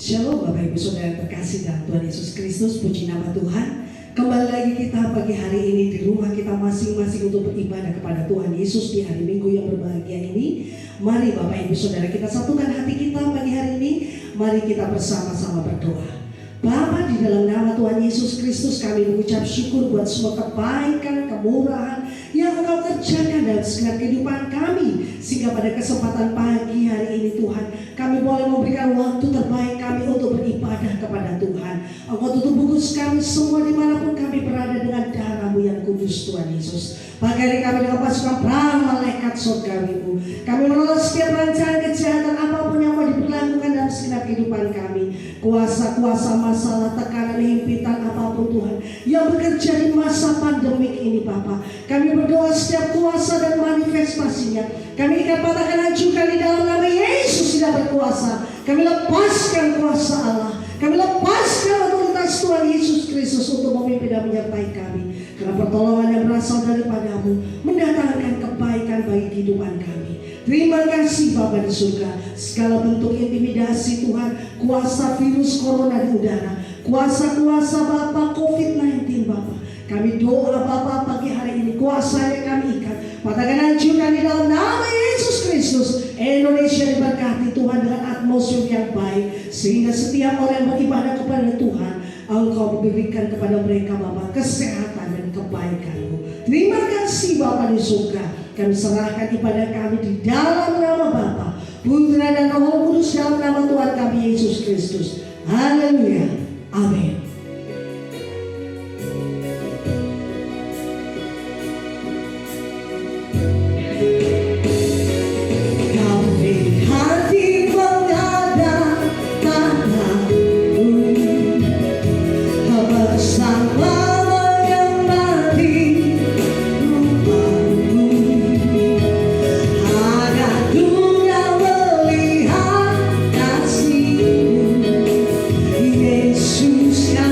Shalom Bapak Ibu Saudara terkasih dalam Tuhan Yesus Kristus, puji nama Tuhan. Kembali lagi kita pagi hari ini di rumah kita masing-masing untuk beribadah kepada Tuhan Yesus di hari Minggu yang berbahagia ini. Mari Bapak Ibu Saudara kita satukan hati kita pagi hari ini. Mari kita bersama-sama berdoa. Bapa, di dalam nama Tuhan Yesus Kristus kami mengucap syukur buat semua kebaikan, kemurahan yang Engkau kerjakan dalam segenap kehidupan kami, sehingga pada kesempatan pagi hari ini Tuhan kami boleh memberikan waktu terbaik kami untuk beribadah kepada Tuhan. Engkau tutup bungkus kami semua dimanapun kami berada dengan darah-Mu yang kudus Tuhan Yesus. Pagi hari kami dengan pasukan perang malaikat surgawi-Mu, kami menolak setiap rancangan kejahatan apapun yang mau diberlakukan dalam segenap kehidupan kami. Kuasa-kuasa masalah, tekanan, himpitan apapun Tuhan yang bekerja di masa pandemik ini Bapa, kami berdoa setiap kuasa dan manifestasinya kami ikat, patahkan, hancurkan di dalam nama Yesus tidak berkuasa. Kami lepaskan kuasa Allah, kami lepaskan otoritas Tuhan Yesus Kristus untuk memimpin dan menyertai kami, karena pertolongan yang berasal daripada-Mu mendatangkan kebaikan bagi kehidupan kami. Terima kasih Bapa di surga. Segala bentuk intimidasi Tuhan, kuasa virus corona di udara, kuasa-kuasa Bapa COVID-19 Bapa, kami doa Bapa pagi hari ini kuasanya kami ikat, patahkan, hancurkan di dalam nama Yesus Kristus. Indonesia diberkati Tuhan dengan atmosfer yang baik, sehingga setiap orang yang beribadah kepada Tuhan Engkau berikan kepada mereka Bapa kesehatan dan kebaikan-Mu. Terima kasih Bapa di surga. Kami serahkan ibadah kami di dalam nama Bapa, Putra dan Roh Kudus, dalam nama Tuhan kami Yesus Kristus. Haleluya. Amin. Jesus.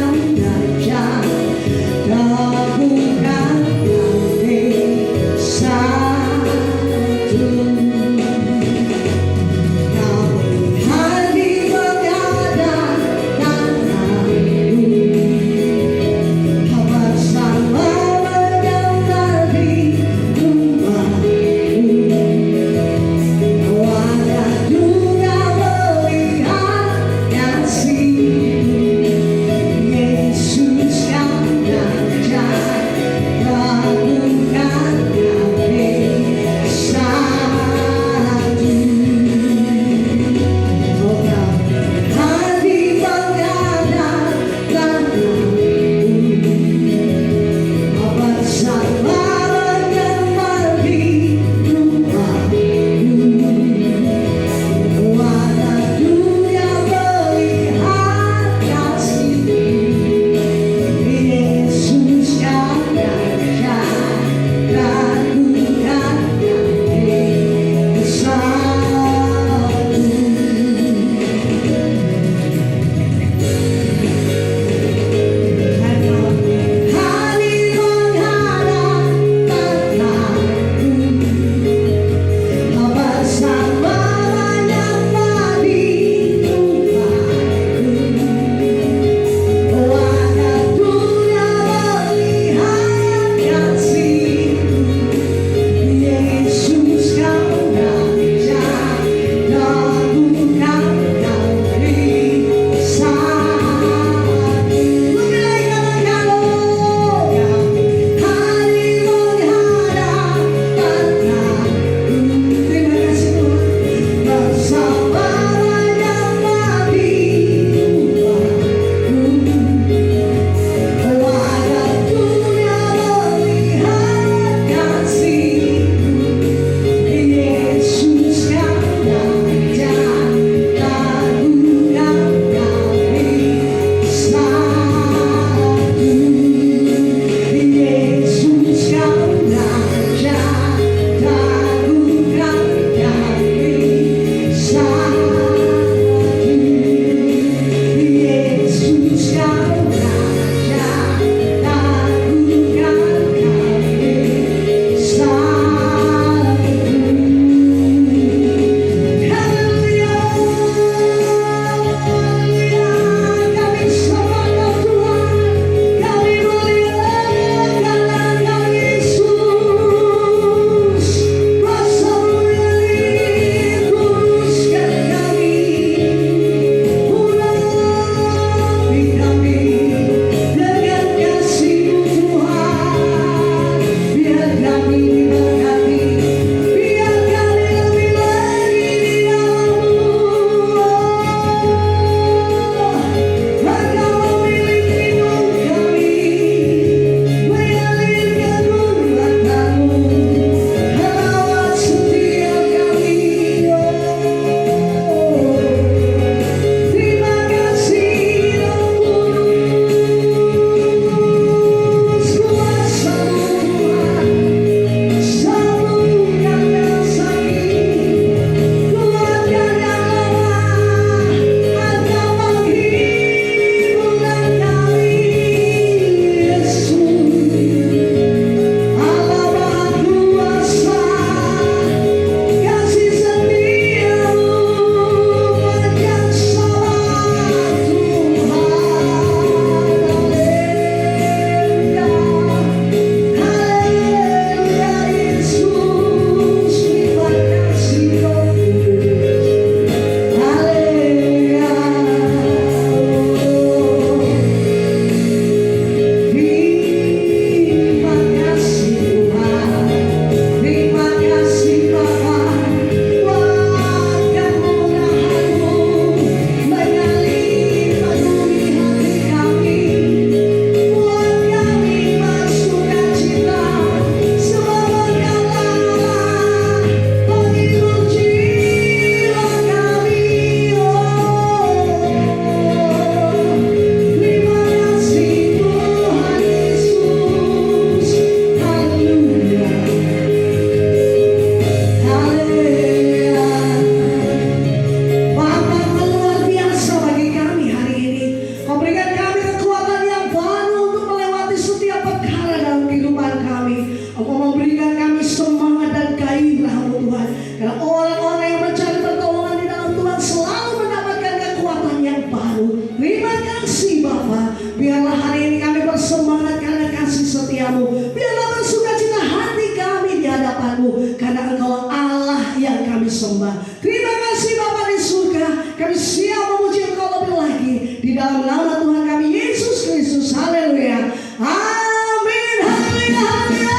Karena orang-orang yang mencari pertolongan di dalam Tuhan selalu mendapatkan kekuatan yang baru. Terima kasih Bapa. Biarlah hari ini kami bersemangat karena kasih setiamu. Biarlah bersukacita hati kami di hadapanmu, karena Engkau Allah yang kami sembah. Terima kasih Bapa di surga. Kami siap memuji Engkau lebih lagi di dalam nama Tuhan kami Yesus Kristus. Haleluya. Amin. Haleluya. Haleluya.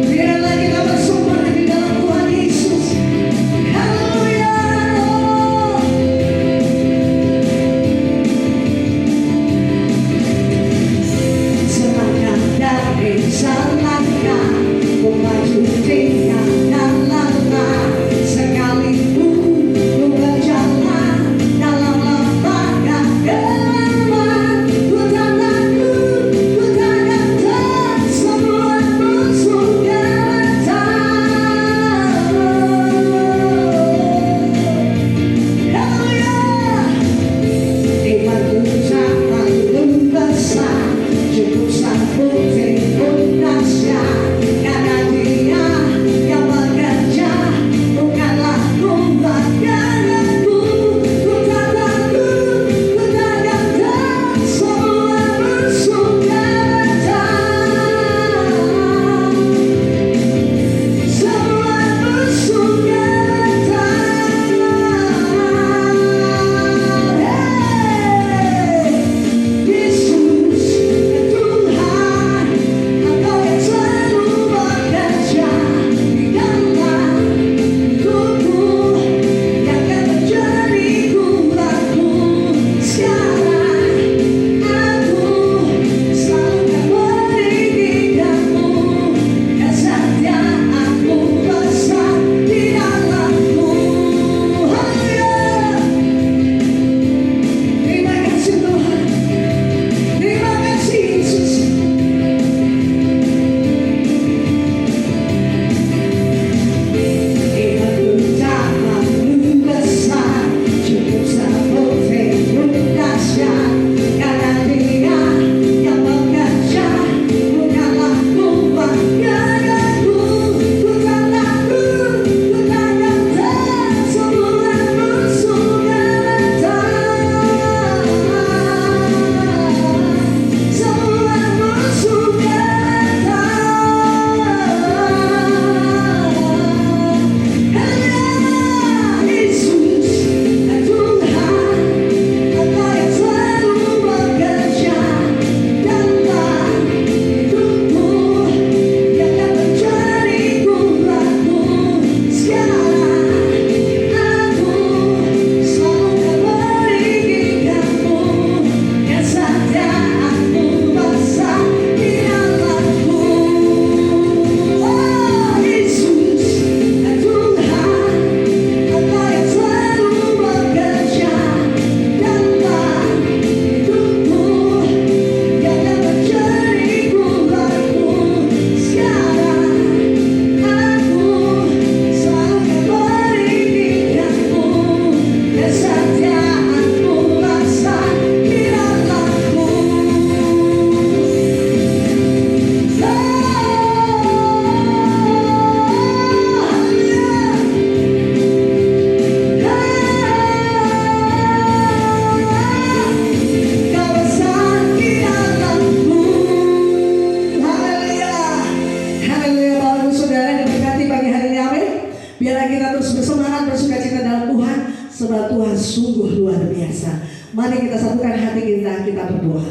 Biarlah kita bersemangat di dalam Tuhan Yesus. Haleluya. Selangkah dari selangkah maju dengan langkah, sekalipun ku berjalan dalam lapang gelap, ku tak takut, ku tak gentar, semua musuh gemetar. Haleluya. Imanku tak terlalu besar, cukup satu pun dahsyat, karena Dia yang bekerja, bukanlah kumbayanku. Ku tak takut, ku tak gentar, semua musuh gemetar. Semua musuh gemetar. Yesus Tuhan, Engkau yang selalu bekerja di dalam hidupku, yang akan menjadi kuatku. Sekarang aku selalu akan meninggikanmu, kesetiaanmu besar di dalamku. Haleluya. Terima kasih Tuhan. Terima kasih Yesus. Imanku tak terlalu besar, cukup satu pun dahsyat, karena Dia yang bekerja, bukanlah kumbayanku. Ku tak takut, ku tak gentar, semua musuh gemetar. Semua musuh gemetar. Haleluya. Yesus Tuhan, Engkau yang selalu bekerja dalam hidupku, yang akan menjadi kuatku. Sekarang aku selalu akan meninggikanmu, kesetiaanmu besar di dalamku. Oh Yesus Tuhan, Engkau yang selalu bekerja dalam hidupku, yang akan menjadi kuatku. Sekarang aku selalu akan meninggikanmu, kesetiaanmu besar di dalamku. Kau besar di dalamku. Haleluya. Haleluya. Bapak saudara yang diberkati pagi hari ini, amin. Biarlah kita terus bersemangat, bersukacita dalam Tuhan, sebab Tuhan sungguh luar biasa. Mari kita satukan hati kita berdoa.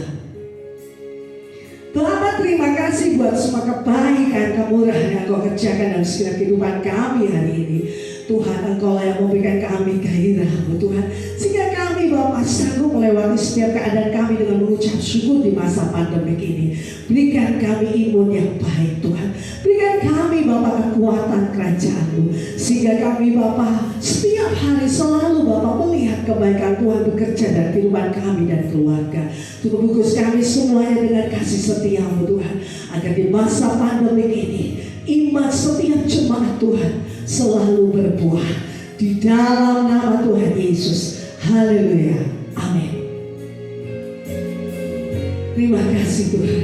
Tuhan, terima kasih buat semua kebaikan, kemurahan yang Kau kerjakan dalam setiap kehidupan kami hari ini. Tuhan, Engkau yang memberikan kami gairah-Mu Tuhan, sehingga kami Bapa sanggup melewati setiap keadaan kami dengan mengucap syukur di masa pandemik ini. Berikan kami imun yang baik Tuhan. Berikan kami Bapa kekuatan kerajaan-Mu, sehingga kami Bapa setiap hari selalu Bapa melihat kebaikan Tuhan bekerja dalam kehidupan kami dan keluarga. Tuhan, bungkus kami semuanya dengan kasih setia-Mu Tuhan, agar di masa pandemik ini iman setiap jemaat Tuhan selalu berbuah di dalam nama Tuhan Yesus. Haleluya. Amin. Terima kasih Tuhan.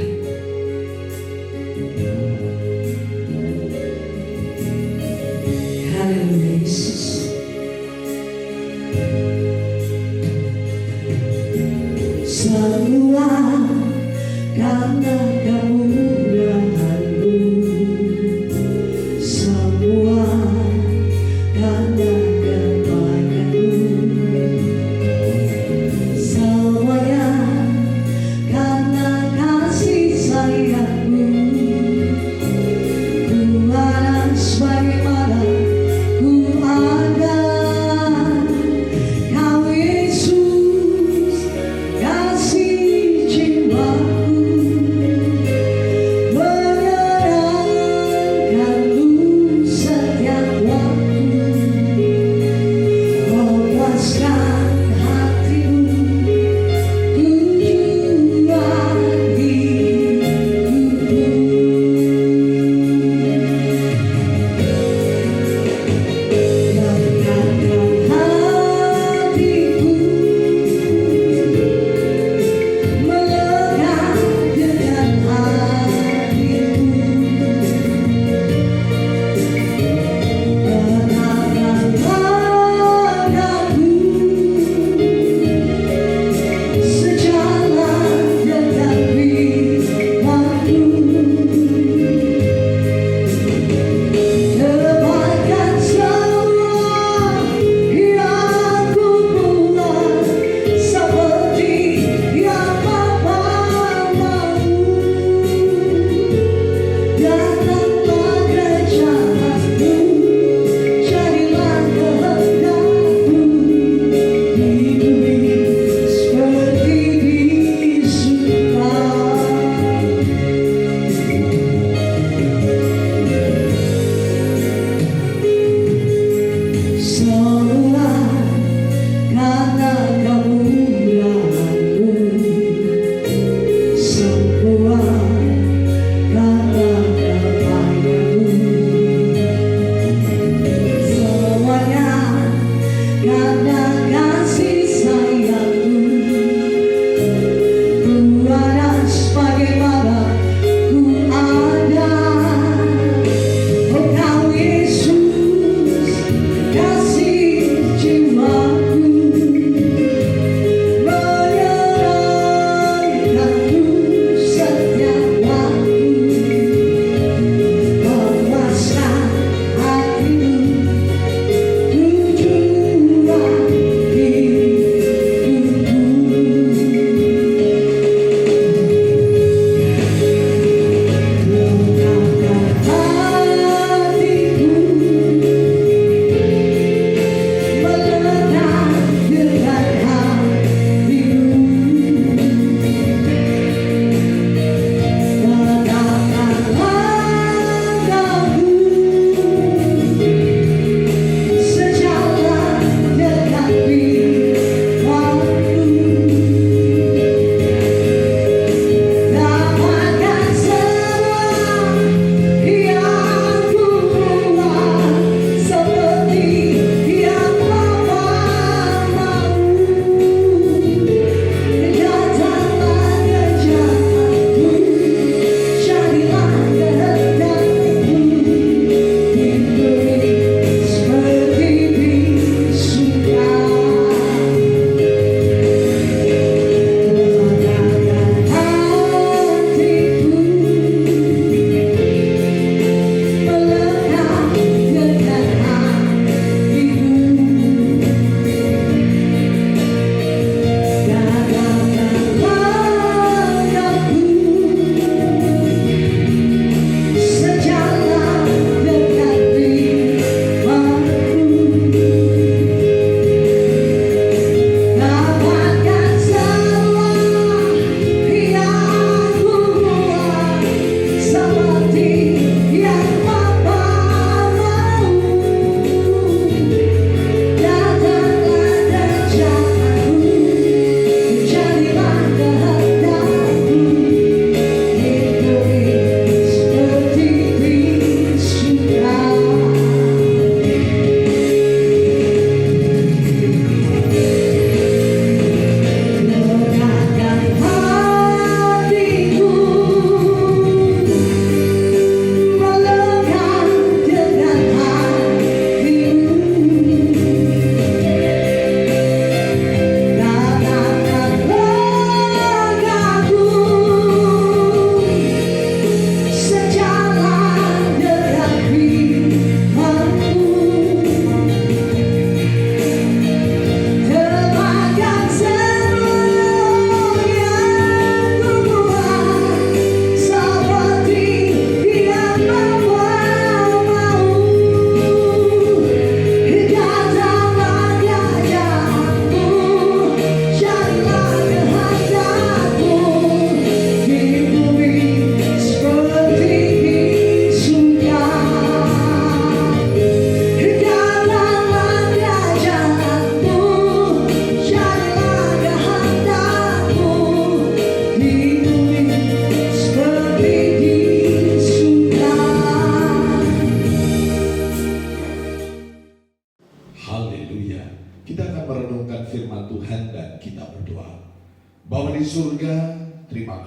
karena kemurahan-Mu. Semua karena kebaikan-Mu. Semuanya karena kasih sayang-Mu. Ku harus bagaimana ku ada, Kau Yesus kasih jiwaku.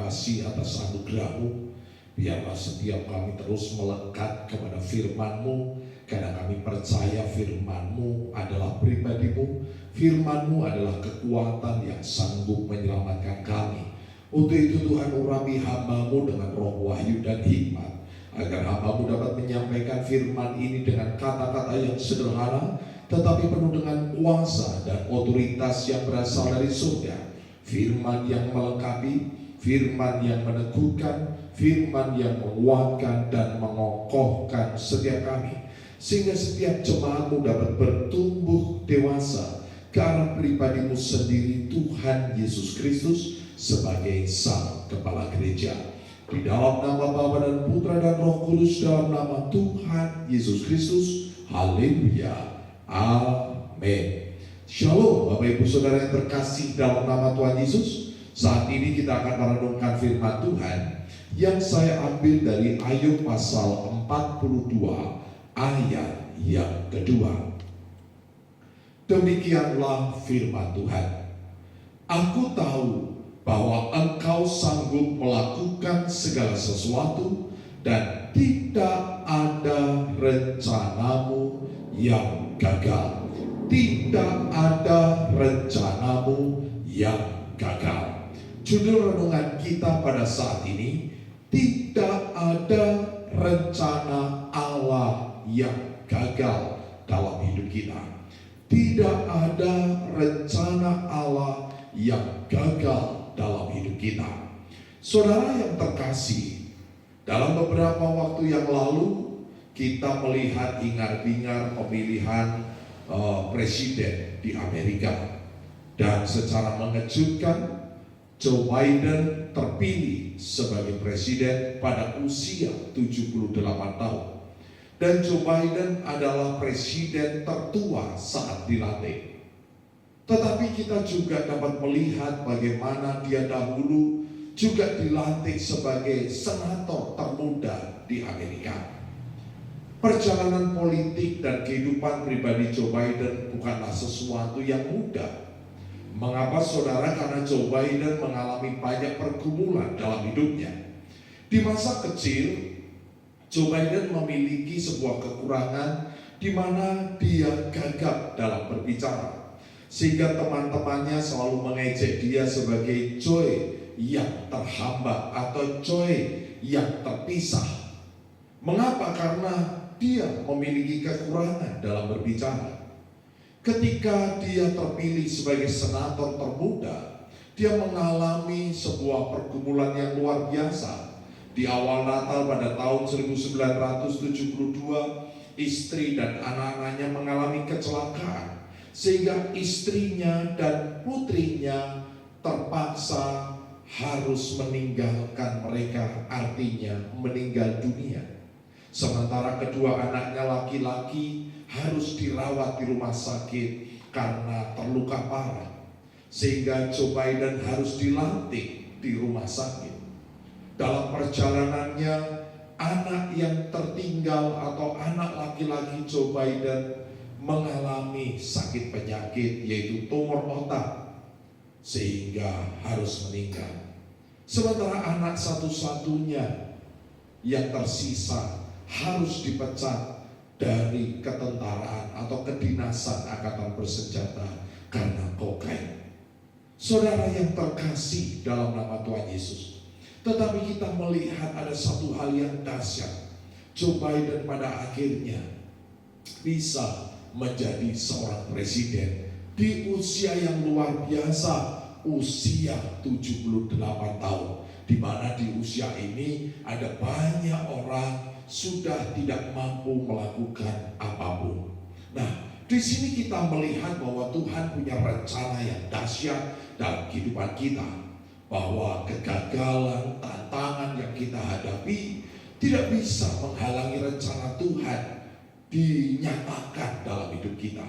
kasih atas anugerah-Mu. Biarlah setiap kami terus melekat kepada firman-Mu, karena kami percaya firman-Mu adalah pribadi-Mu. Firman-Mu adalah kekuatan yang sanggup menyelamatkan kami. Untuk itu Tuhan, urapi hamba-Mu dengan roh wahyu dan hikmat, agar hamba-Mu dapat menyampaikan firman ini dengan kata-kata yang sederhana, tetapi penuh dengan kuasa dan otoritas yang berasal dari surga. Firman yang melengkapi, firman yang meneguhkan, firman yang menguatkan dan mengokohkan setiap kami, sehingga setiap jemaat-Mu dapat bertumbuh dewasa ke arah pribadi-Mu sendiri, Tuhan Yesus Kristus, sebagai Sang Kepala Gereja. Di dalam nama Bapa dan Putra dan Roh Kudus, dalam nama Tuhan Yesus Kristus. Haleluya. Amin. Shalom Bapak Ibu Saudara yang terkasih dalam nama Tuhan Yesus. Saat ini kita akan merenungkan firman Tuhan yang saya ambil dari Ayub pasal 42 ayat yang kedua. Demikianlah firman Tuhan. Aku tahu bahwa Engkau sanggup melakukan segala sesuatu, dan tidak ada rencanamu yang gagal. Tidak ada rencanamu yang gagal. Judul renungan kita pada saat ini, tidak ada rencana Allah yang gagal dalam hidup kita. Tidak ada rencana Allah yang gagal dalam hidup kita. Saudara yang terkasih, dalam beberapa waktu yang lalu kita melihat hingar-bingar pemilihan presiden di Amerika, dan secara mengejutkan Joe Biden terpilih sebagai presiden pada usia 78 tahun, dan Joe Biden adalah presiden tertua saat dilantik. Tetapi kita juga dapat melihat bagaimana dia dahulu juga dilantik sebagai senator termuda di Amerika. Perjalanan politik dan kehidupan pribadi Joe Biden bukanlah sesuatu yang mudah. Mengapa saudara? Karena Joe Biden mengalami banyak pergumulan dalam hidupnya. Di masa kecil, Joe Biden memiliki sebuah kekurangan di mana dia gagap dalam berbicara, sehingga teman-temannya selalu mengejek dia sebagai Joe yang terhambat atau Joe yang terpisah. Mengapa? Karena dia memiliki kekurangan dalam berbicara. Ketika dia terpilih sebagai senator termuda, dia mengalami sebuah pergumulan yang luar biasa. Di awal Natal pada tahun 1972, istri dan anak-anaknya mengalami kecelakaan, sehingga istrinya dan putrinya terpaksa harus meninggalkan mereka, artinya meninggal dunia. Sementara kedua anaknya laki-laki harus dirawat di rumah sakit karena terluka parah, sehingga Joe Biden harus dilantik di rumah sakit. Dalam perjalanannya, anak yang tertinggal atau anak laki-laki Joe Biden mengalami sakit penyakit, yaitu tumor otak, sehingga harus meninggal. Sementara anak satu-satunya yang tersisa harus dipecat dari ketentaraan atau kedinasan angkatan bersenjata karena kokain. Saudara yang terkasih dalam nama Tuhan Yesus, tetapi kita melihat ada satu hal yang dahsyat. Joe Biden pada akhirnya bisa menjadi seorang presiden di usia yang luar biasa, usia 78 tahun, di mana di usia ini ada banyak orang sudah tidak mampu melakukan apapun. Nah, di sini kita melihat bahwa Tuhan punya rencana yang dahsyat dalam kehidupan kita, bahwa kegagalan, tantangan yang kita hadapi tidak bisa menghalangi rencana Tuhan dinyatakan dalam hidup kita.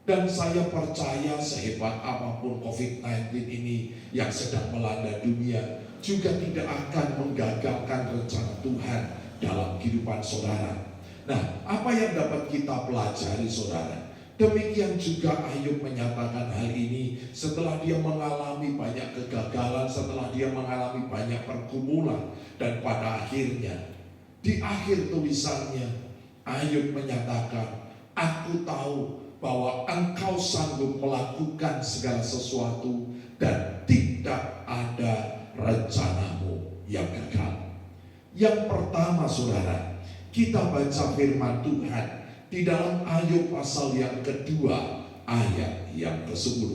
Dan saya percaya sehebat apapun COVID-19 ini yang sedang melanda dunia, juga tidak akan menggagalkan rencana Tuhan dalam kehidupan saudara. Nah, apa yang dapat kita pelajari saudara? Demikian juga Ayub menyatakan hal ini setelah dia mengalami banyak kegagalan, setelah dia mengalami banyak pergumulan, dan pada akhirnya di akhir tulisannya Ayub menyatakan, aku tahu bahwa engkau sanggup melakukan segala sesuatu dan tidak ada rencanamu yang gagal. Yang pertama saudara, kita baca firman Tuhan di dalam Ayub pasal yang kedua ayat yang ke-10.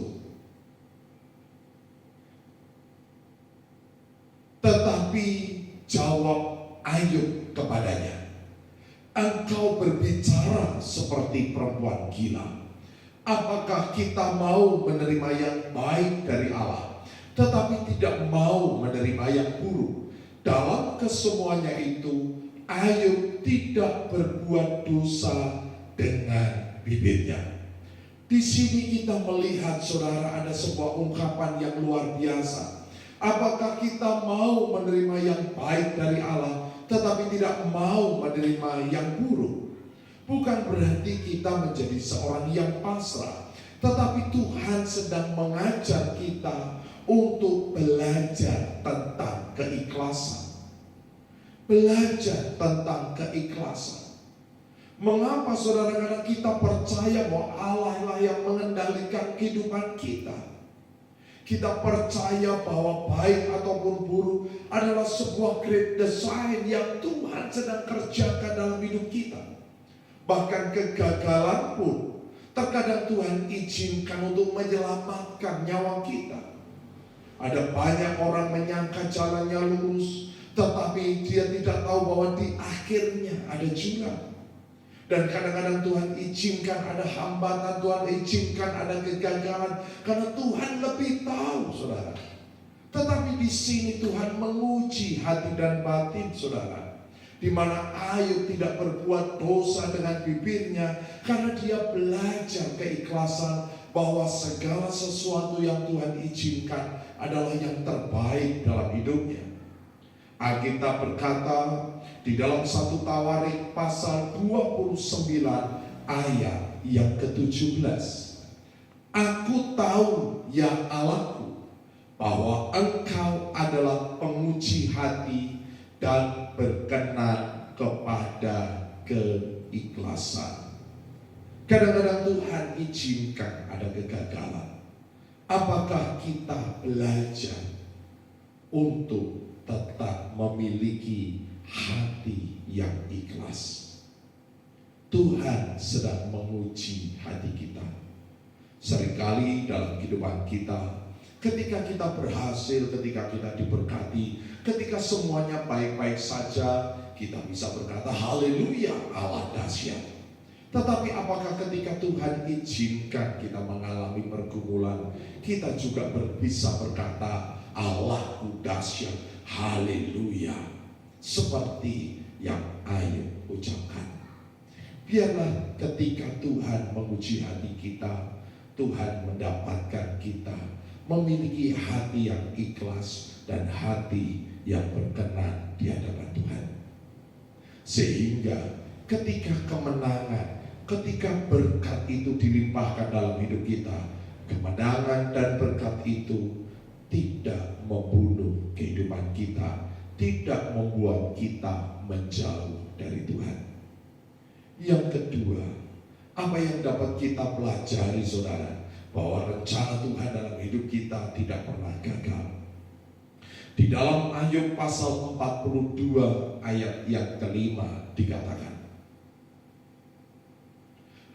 Tetapi jawab Ayub kepadanya, engkau berbicara seperti perempuan gila. Apakah kita mau menerima yang baik dari Allah, tetapi tidak mau menerima yang buruk? Dalam kesemuanya itu Ayub tidak berbuat dosa dengan bibirnya. Di sini kita melihat saudara ada sebuah ungkapan yang luar biasa. Apakah kita mau menerima yang baik dari Allah tetapi tidak mau menerima yang buruk? Bukan berarti kita menjadi seorang yang pasrah, tetapi Tuhan sedang mengajar kita untuk belajar tentang keikhlasan. Belajar tentang keikhlasan. Mengapa saudara? Karena kita percaya bahwa Allah lah yang mengendalikan kehidupan kita. Kita percaya bahwa baik ataupun buruk adalah sebuah great design yang Tuhan sedang kerjakan dalam hidup kita. Bahkan kegagalan pun terkadang Tuhan izinkan untuk menyelamatkan nyawa kita. Ada banyak orang menyangka jalannya lurus, tetapi dia tidak tahu bahwa di akhirnya ada jurang. Dan kadang-kadang Tuhan izinkan ada hambatan, Tuhan izinkan ada kegagalan, karena Tuhan lebih tahu, saudara. Tetapi di sini Tuhan menguji hati dan batin, saudara. Di mana Ayub tidak berbuat dosa dengan bibirnya, karena dia belajar keikhlasan bahwa segala sesuatu yang Tuhan izinkan adalah yang terbaik dalam hidupnya. Alkitab berkata di dalam 1 Tawarik pasal 29 ayat yang ke-17, aku tahu ya Allahku bahwa engkau adalah penguji hati dan berkenan kepada keikhlasan. Kadang-kadang Tuhan izinkan ada kegagalan. Apakah kita belajar untuk tetap memiliki hati yang ikhlas? Tuhan sedang menguji hati kita. Seringkali dalam kehidupan kita, ketika kita berhasil, ketika kita diberkati, ketika semuanya baik-baik saja, kita bisa berkata haleluya, Allah dahsyat. Tetapi apakah ketika Tuhan izinkan kita mengalami pergumulan, kita juga bisa berkata Allahku dahsyat, haleluya, seperti yang Ayub ucapkan? Biarlah ketika Tuhan menguji hati kita, Tuhan mendapatkan kita memiliki hati yang ikhlas dan hati yang berkenan di hadapan Tuhan. Sehingga ketika kemenangan, ketika berkat itu dilimpahkan dalam hidup kita, kemenangan dan berkat itu tidak membunuh kehidupan kita, tidak membuat kita menjauh dari Tuhan. Yang kedua, apa yang dapat kita pelajari, saudara? Bahwa rencana Tuhan dalam hidup kita tidak pernah gagal. Di dalam Ayub pasal 42 ayat yang kelima dikatakan,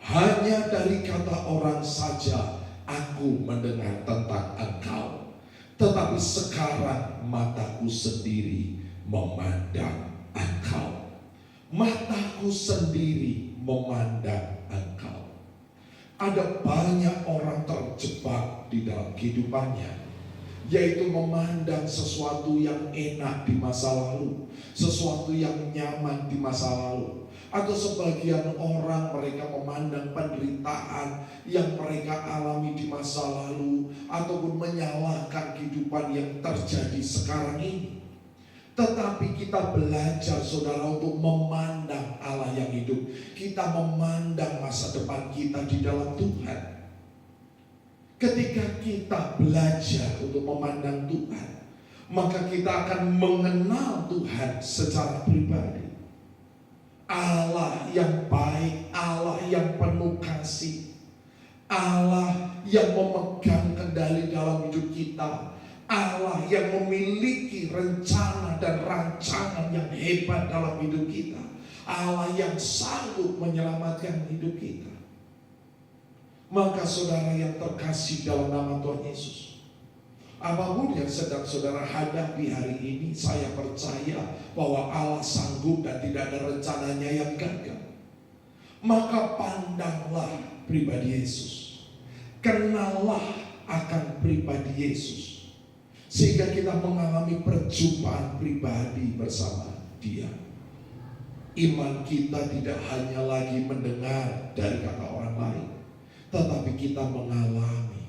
hanya dari kata orang saja aku mendengar tentang engkau, tetapi sekarang mataku sendiri memandang engkau. Mataku sendiri memandang engkau. Ada banyak orang terjebak di dalam kehidupannya, yaitu memandang sesuatu yang enak di masa lalu, sesuatu yang nyaman di masa lalu. Atau sebagian orang mereka memandang penderitaan yang mereka alami di masa lalu, ataupun menyalahkan kehidupan yang terjadi sekarang ini. Tetapi kita belajar saudara untuk memandang Allah yang hidup. Kita memandang masa depan kita di dalam Tuhan. Ketika kita belajar untuk memandang Tuhan, maka kita akan mengenal Tuhan secara pribadi. Allah yang baik, Allah yang penuh kasih, Allah yang memegang kendali dalam hidup kita, Allah yang memiliki rencana dan rancangan yang hebat dalam hidup kita, Allah yang sanggup menyelamatkan hidup kita. Maka saudara yang terkasih dalam nama Tuhan Yesus, apapun yang sedang saudara hadapi hari ini, saya percaya bahwa Allah sanggup dan tidak ada rencananya yang gagal. Maka pandanglah pribadi Yesus, kenallah akan pribadi Yesus, sehingga kita mengalami perjumpaan pribadi bersama Dia. Iman kita tidak hanya lagi mendengar dari kata orang lain, tetapi kita mengalami.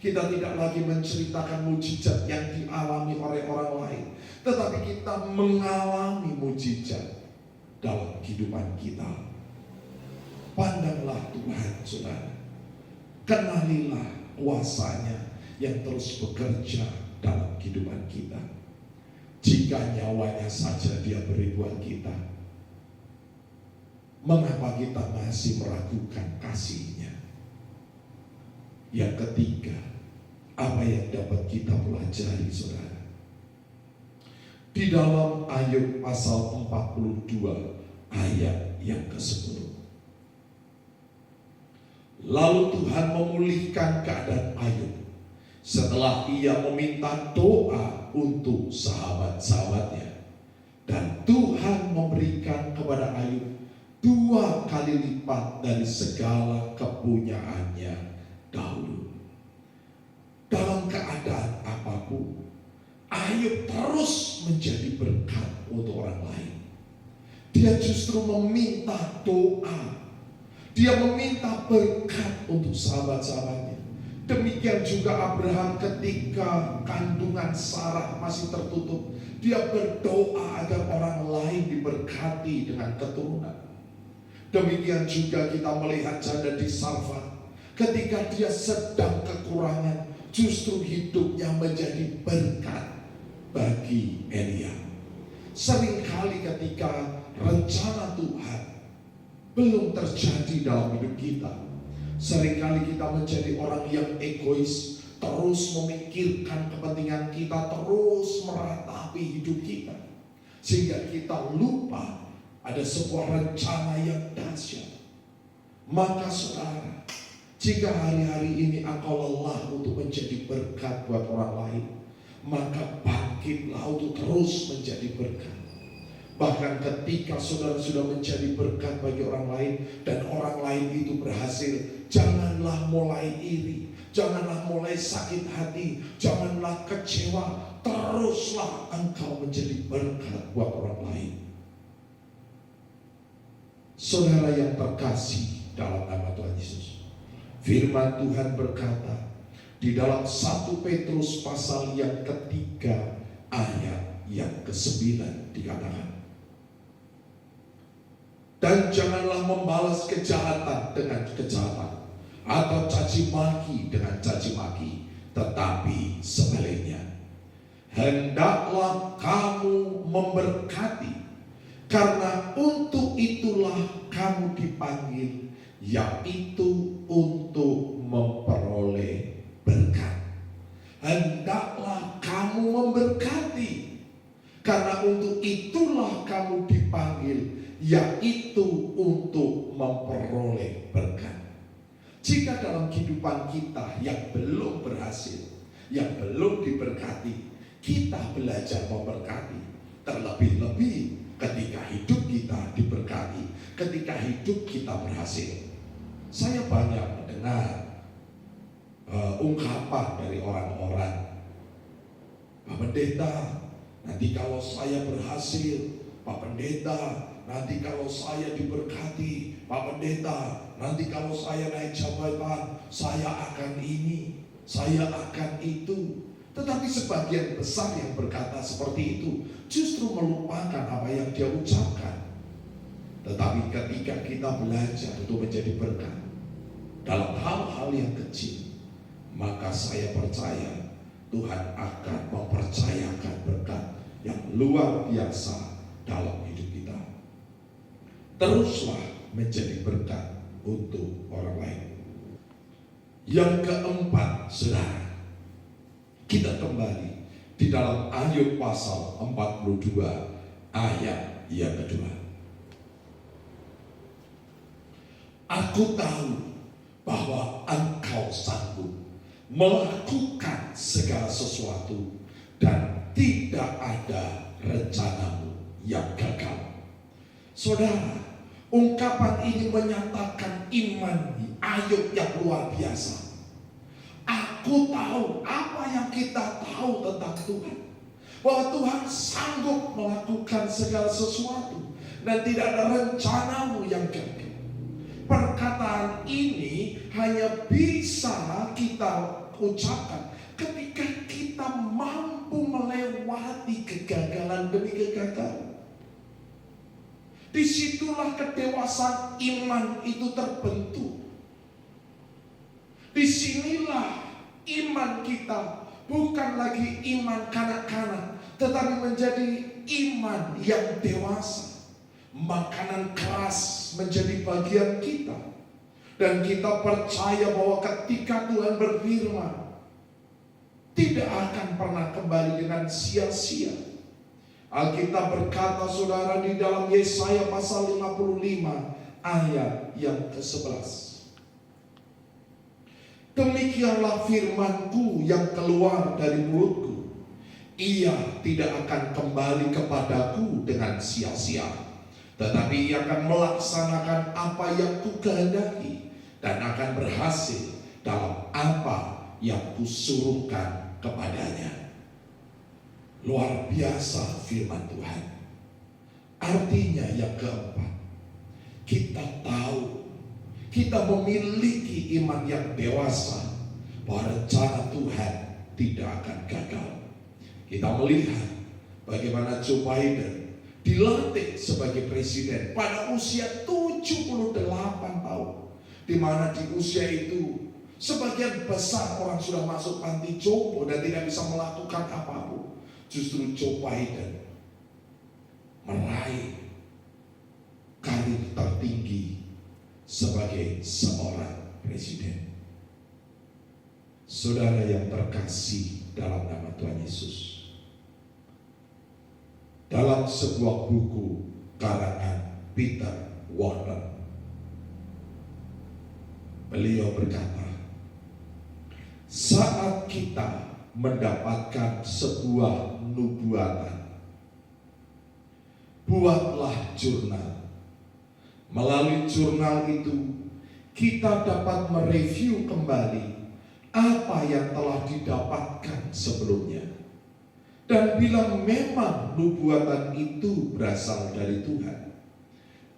Kita tidak lagi menceritakan mujizat yang dialami oleh orang lain, tetapi kita mengalami mujizat dalam kehidupan kita. Pandanglah Tuhan, saudara. Kenalilah kuasanya yang terus bekerja dalam kehidupan kita. Jika nyawanya saja Dia beri buat kita, mengapa kita masih meragukan kasih-Nya? Yang ketiga, apa yang dapat kita pelajari, saudara? Di dalam Ayub pasal 42 ayat yang ke-10. Lalu Tuhan memulihkan keadaan Ayub setelah ia meminta doa untuk sahabat-sahabatnya. Dan Tuhan memberikan kepada Ayub 2 kali lipat dari segala kepunyaannya dahulu. Dalam keadaan apapun, Ayub terus menjadi berkat untuk orang lain. Dia justru meminta doa, dia meminta berkat untuk sahabat-sahabatnya. Demikian juga Abraham ketika kandungan Sarah masih tertutup, dia berdoa agar orang lain diberkati dengan keturunan. Demikian juga kita melihat janda di Sarfat, ketika dia sedang kekurangan, justru hidupnya menjadi berkat bagi Elia. Seringkali ketika rencana Tuhan belum terjadi dalam hidup kita, seringkali kita menjadi orang yang egois, terus memikirkan kepentingan kita, terus meratapi hidup kita, sehingga kita lupa ada sebuah rencana yang dahsyat. Maka saudara, jika hari-hari ini engkau lelah untuk menjadi berkat buat orang lain, maka bangkitlah untuk terus menjadi berkat. Bahkan ketika saudara sudah menjadi berkat bagi orang lain dan orang lain itu berhasil, janganlah mulai iri, janganlah mulai sakit hati, janganlah kecewa. Teruslah engkau menjadi berkat buat orang lain. Saudara yang terkasih dalam nama Tuhan Yesus, firman Tuhan berkata di dalam 1 Petrus pasal yang ketiga ayat yang ke-9 dikatakan, dan janganlah membalas kejahatan dengan kejahatan atau caci maki dengan caci maki, tetapi sebaliknya hendaklah kamu memberkati, karena untuk itulah kamu dipanggil, yaitu untuk memperoleh berkat. Hendaklah kamu memberkati, karena untuk itulah kamu dipanggil, yaitu untuk memperoleh berkat. Jika dalam kehidupan kita yang belum berhasil, yang belum diberkati, kita belajar memberkati. Terlebih-lebih ketika hidup kita diberkati, ketika hidup kita berhasil. Saya banyak mendengar ungkapan dari orang-orang, Pak Pendeta, nanti kalau saya berhasil, Pak Pendeta, nanti kalau saya diberkati, Pak Pendeta, nanti kalau saya naik jabatan, saya akan ini, saya akan itu. Tetapi sebagian besar yang berkata seperti itu justru melupakan apa yang dia ucapkan. Tetapi ketika kita belajar untuk menjadi berkat dalam hal-hal yang kecil, maka saya percaya Tuhan akan mempercayakan berkat yang luar biasa dalam hidup kita. Teruslah menjadi berkat untuk orang lain. Yang keempat, saudara, kita kembali di dalam Ayub pasal 42 ayat yang kedua. Aku tahu bahwa engkau sanggup melakukan segala sesuatu dan tidak ada rencanamu yang gagal. Saudara, ungkapan ini menyatakan iman Ayub yang luar biasa. Aku tahu apa yang kita tahu tentang Tuhan, bahwa Tuhan sanggup melakukan segala sesuatu dan tidak ada rencanamu yang gagal. Perkataan ini hanya bisa kita ucapkan ketika kita mampu melewati kegagalan demi kegagalan. Disitulah kedewasaan iman itu terbentuk. Disinilah iman kita bukan lagi iman kanak-kanak, tetapi menjadi iman yang dewasa. Makanan keras menjadi bagian kita, dan kita percaya bahwa ketika Tuhan berfirman, tidak akan pernah kembali dengan sia-sia. Alkitab berkata, saudara, di dalam Yesaya pasal 55 ayat yang ke-11. Demikianlah firman-Ku yang keluar dari mulutku. Ia tidak akan kembali kepadaku dengan sia-sia, tetapi ia akan melaksanakan apa yang Ku kehendaki dan akan berhasil dalam apa yang Kusuruhkan kepadanya. Luar biasa firman Tuhan. Artinya yang keempat, kita tahu, kita memiliki iman yang dewasa bahwa rencana Tuhan tidak akan gagal. Kita melihat bagaimana Joe Biden dilantik sebagai presiden pada usia 78 tahun, di mana di usia itu sebagian besar orang sudah masuk panti jompo dan tidak bisa melakukan apapun. Justru Joe Biden meraih karir tertinggi sebagai seorang presiden. Saudara yang terkasih dalam nama Tuhan Yesus, dalam sebuah buku karangan Peter Warner, beliau berkata, saat kita mendapatkan sebuah nubuatan, buatlah jurnal. Melalui jurnal itu kita dapat mereview kembali apa yang telah didapatkan sebelumnya. Dan bila memang nubuatan itu berasal dari Tuhan,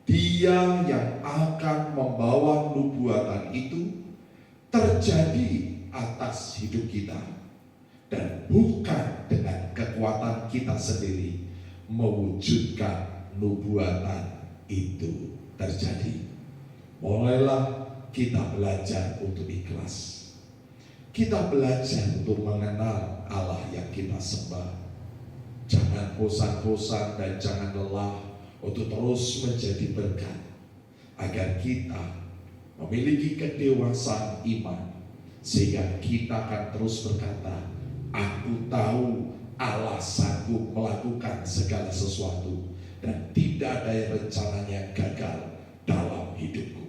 Dia yang akan membawa nubuatan itu terjadi atas hidup kita, dan bukan dengan kekuatan kita sendiri mewujudkan nubuatan itu terjadi. Mulailah kita belajar untuk ikhlas. Kita belajar untuk mengenal Allah yang kita sembah. Jangan bosan-bosan dan jangan lelah untuk terus menjadi berkat, agar kita memiliki kedewasaan iman, sehingga kita akan terus berkata, aku tahu Allah sanggup melakukan segala sesuatu dan tidak ada yang rencananya gagal dalam hidupku.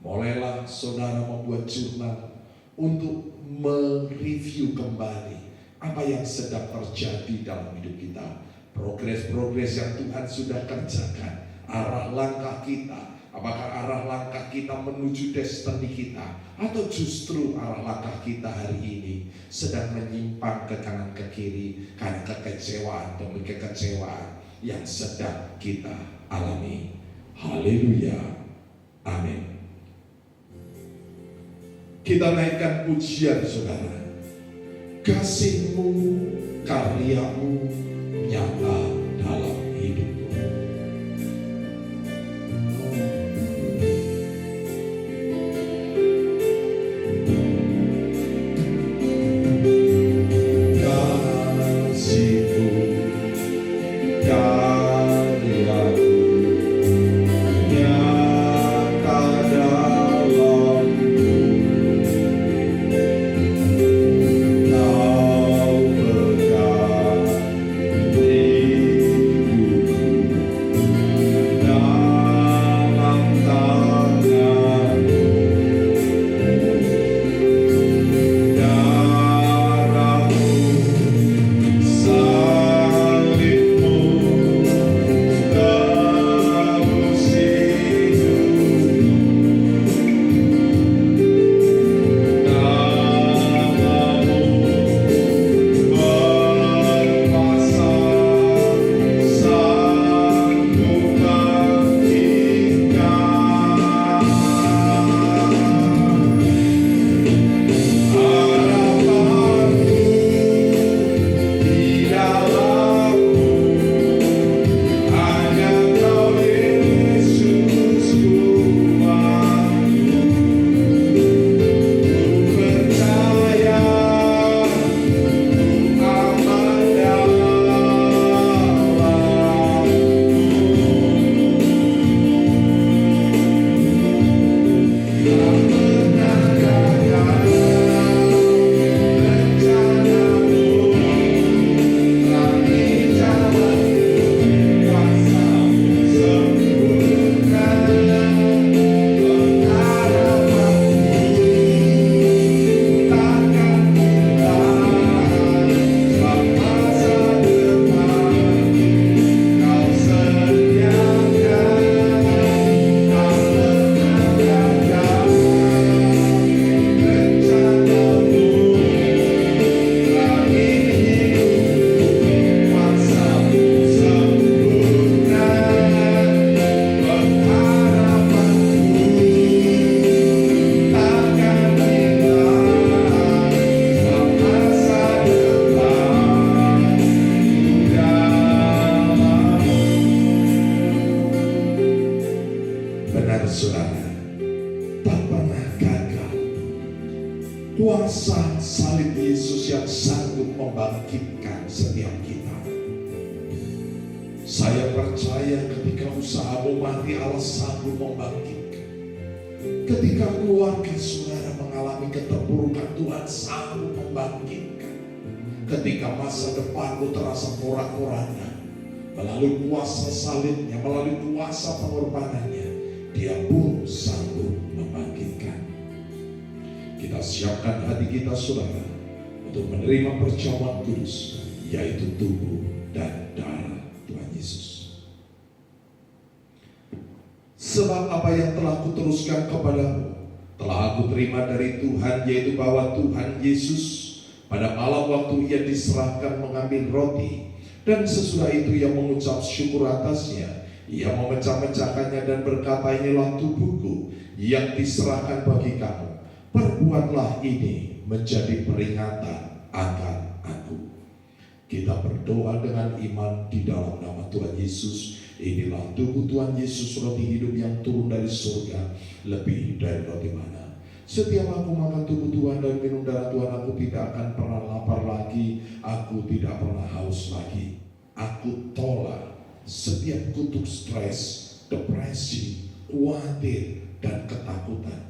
Mulailah saudara membuat jurnal untuk mereview kembali apa yang sedang terjadi dalam hidup kita, progres-progres yang Tuhan sudah kerjakan, arah langkah kita. Apakah arah langkah kita menuju destiny kita, atau justru arah langkah kita hari ini sedang menyimpang ke kanan ke kiri karena kekecewaan demi kekecewaan yang sedang kita alami. Haleluya. Amin. Kita naikkan pujian saudara. kasih-Mu, karya-Mu nyata dalam hidupku. Kasih-Mu, karya-Mu nyata dalamku. Kau pegang hidupku dalam tangan-Mu. Darah-Mu, salib-Mu tebus hidupku. Nama-Mu berkuasa, sanggup bangkitkan. Harapanku di dalam-Mu, hanya Kau Yesus Tuhanku. Ku percaya, ku aman dalam-Mu. Tak pernah gagal rencana-Mu, langit jalan-Mu, kuasa-Mu sempurna. Pengharapan-Mu takkan hilang, sebab masa depan Kau sediakan. Tak pernah gagal rencana-Mu, langit hidupku, kuasa-Mu sempurna. Pengharapan-Mu takkan hilang, sebab masa depan dalam-Mu. Benar saudara, tak pernah gagal kuasa salib Yesus yang sanggup membangkitkan setiap kita. Saya percaya ketika usahamu mati, Allah sanggup membangkitkan. Ketika keluarga saudara mengalami keterpurukan, Tuhan sanggup membangkitkan. Ketika masa depanmu terasa porak-poranda, melalui kuasa salibnya, melalui kuasa pengorbanannya, Dia pun sanggup membangkitkan. Kita siapkan hati kita saudara untuk menerima perjamuan kudus, yaitu tubuh dan darah Tuhan Yesus. Sebab apa yang telah kuteruskan kepadamu telah aku terima dari Tuhan, yaitu bahwa Tuhan Yesus pada malam waktu Ia diserahkan mengambil roti, dan sesudah itu Ia mengucap syukur atasnya. Ia memecah-mecahkannya dan berkata, inilah tubuhku yang diserahkan bagi kamu. Perbuatlah ini menjadi peringatan akan aku. Kita berdoa dengan iman di dalam nama Tuhan Yesus. Inilah tubuh Tuhan Yesus, roti hidup yang turun dari surga, lebih dari roti mana. Setiap aku makan tubuh Tuhan dan minum darah Tuhan, aku tidak akan pernah lapar lagi, aku tidak pernah haus lagi. Aku tolak setiap kutuk stres, depresi, khawatir, dan ketakutan.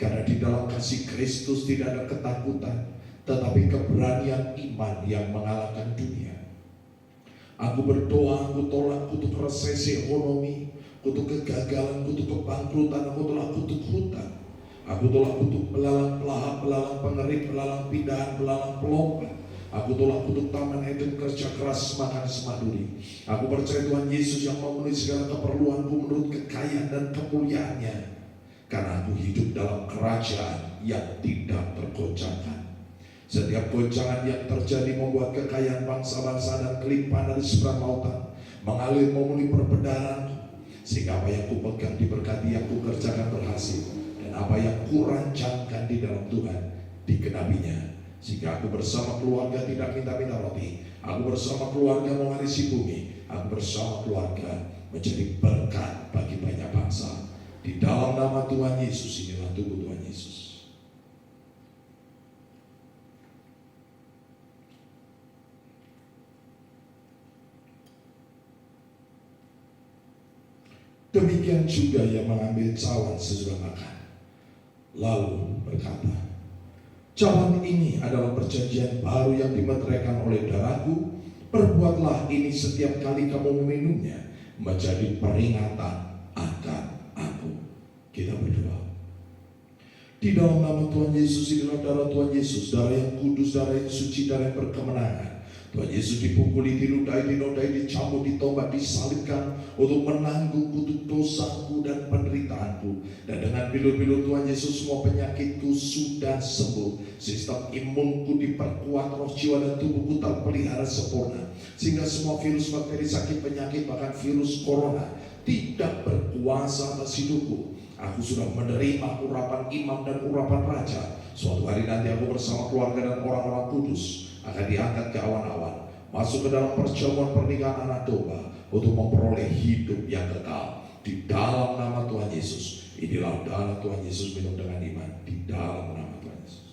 Karena di dalam kasih Kristus tidak ada ketakutan, tetapi keberanian iman yang mengalahkan dunia. Aku berdoa, aku tolak kutuk resesi ekonomi, kutuk kegagalan, kutuk kebangkrutan, aku tolak kutuk hutang. Aku tolak kutuk belalang pelahap, belalang pengerik, belalang pindahan, belalang pelompat. Aku tolak kutuk taman Eden, kerja keras, makan semak duri. Aku percaya Tuhan Yesus yang memenuhi segala keperluanku menurut kekayaan dan kemuliaannya. Karena aku hidup dalam kerajaan yang tidak tergoncangkan. Setiap goncangan yang terjadi membuat kekayaan bangsa-bangsa dan kelimpahan dari seberang lautan mengalir memenuhi perbendaharaan, sehingga apa yang kupegang diberkati, yang kukerjakan berhasil, dan apa yang kurancangkan di dalam Tuhan dikenapinya. Sehingga aku bersama keluarga tidak minta-minta roti. Aku bersama keluarga mewarisi bumi. Aku bersama keluarga menjadi berkat bagi banyak bangsa. Di dalam nama Tuhan Yesus, inilah tubuh Tuhan Yesus. Demikian juga yang mengambil cawan sesudah makan, lalu berkata, cawan ini adalah perjanjian baru yang dimeteraikan oleh darahku. Perbuatlah ini setiap kali kamu meminumnya, menjadi peringatan akan aku. Kita berdoa. Di dalam nama Tuhan Yesus, inilah darah Tuhan Yesus, darah yang kudus, darah yang suci, darah yang berkemenangan. Tuhan Yesus dipukuli, diludahi, dinodai, dicambuk, ditombak, disalibkan untuk menanggung kutuk dosaku dan penderitaanku. Dan dengan bilur-bilur Tuhan Yesus semua penyakitku sudah sembuh. Sistem imunku diperkuat, roh, jiwa, dan tubuhku terpelihara sempurna. Sehingga semua virus, bakteri, sakit, penyakit, bahkan virus corona tidak berkuasa atas hidupku. Aku sudah menerima urapan imam dan urapan raja. Suatu hari nanti aku bersama keluarga dan orang-orang kudus akan diangkat ke awan-awan, masuk ke dalam perjamuan pernikahan anak domba untuk memperoleh hidup yang kekal. Di dalam nama Tuhan Yesus, inilah darah Tuhan Yesus, minum dengan iman. Di dalam nama Tuhan Yesus.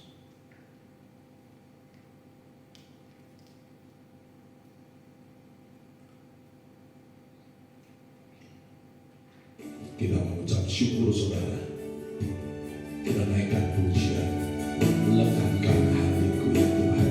Kita mengucap syukur saudara. Kita naikkan pujian, lekatkan hatiku ya Tuhan.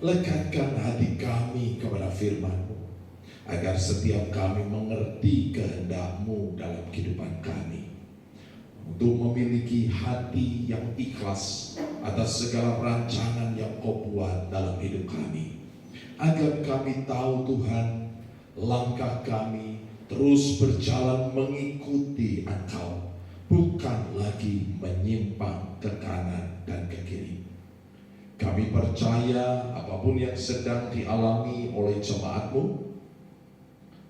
Lekatkan hati kami kepada firman-Mu, agar setiap kami mengerti kehendak-Mu dalam kehidupan kami, untuk memiliki hati yang ikhlas atas segala rancangan yang Kau buat dalam hidup kami, agar kami tahu Tuhan, langkah kami terus berjalan mengikuti Engkau, bukan lagi menyimpang ke kanan dan ke kiri. Kami percaya apapun yang sedang dialami oleh jemaat-Mu,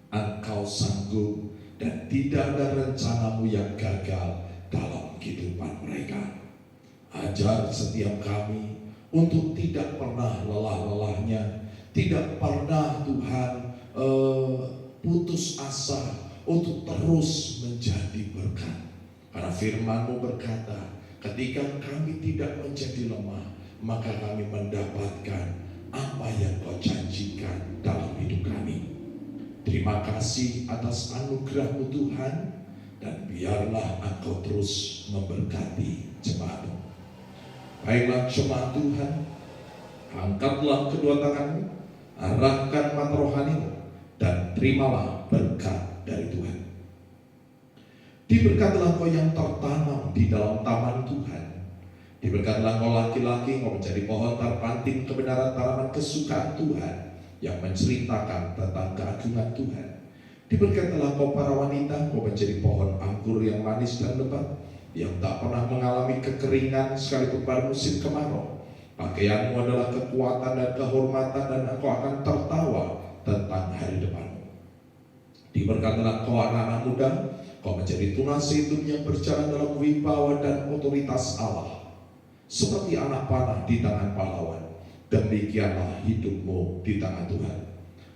Engkau sanggup dan tidak ada rencana-Mu yang gagal dalam kehidupan mereka. Ajar setiap kami untuk tidak pernah lelah-lelahnya, tidak pernah Tuhan putus asa untuk terus menjadi berkat. Karena firman-Mu berkata, ketika kami tidak menjadi lemah, maka kami mendapatkan apa yang Kau janjikan dalam hidup kami. Terima kasih atas anugerah-Mu Tuhan, dan biarlah Engkau terus memberkati jemaat-Mu. Baiklah jemaat Tuhan, angkatlah kedua tanganmu, arahkan mata rohanimu, dan terimalah berkat dari Tuhan. Diberkatilah kau yang tertanam di dalam taman Tuhan. Diberkatilah kau laki-laki, kau menjadi pohon terpanting kebenaran tanaman kesukaan Tuhan yang menceritakan tentang keagungan Tuhan. Diberkatilah kau para wanita, kau menjadi pohon anggur yang manis dan lebat, yang tak pernah mengalami kekeringan sekalipun pada musim kemarau. Pakaianmu adalah kekuatan dan kehormatan, dan engkau akan tertawa tentang hari depanmu. Diberkatilah kau anak-anak muda, kau menjadi tunas hidup yang berjalan dalam wibawa dan otoritas Allah. seperti anak panah di tangan pahlawan. Demikianlah hidupmu di tangan Tuhan.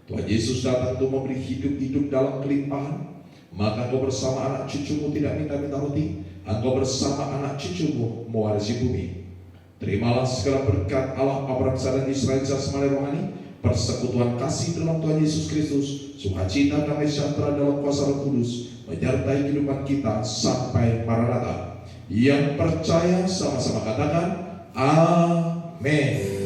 Tuhan Yesus datang untuk memberi hidup dalam kelimpahan. Maka engkau bersama anak cucumu tidak minta-minta roti, engkau bersama anak cucumu mewarisi bumi. Terimalah segala berkat Allah Abraham, dan Israel jasmani rohani, persekutuan kasih dalam Tuhan Yesus Kristus, sukacita damai sejahtera dalam kuasa Roh Kudus menyertai kehidupan kita sampai Maranatha. Yang percaya sama-sama katakan amin.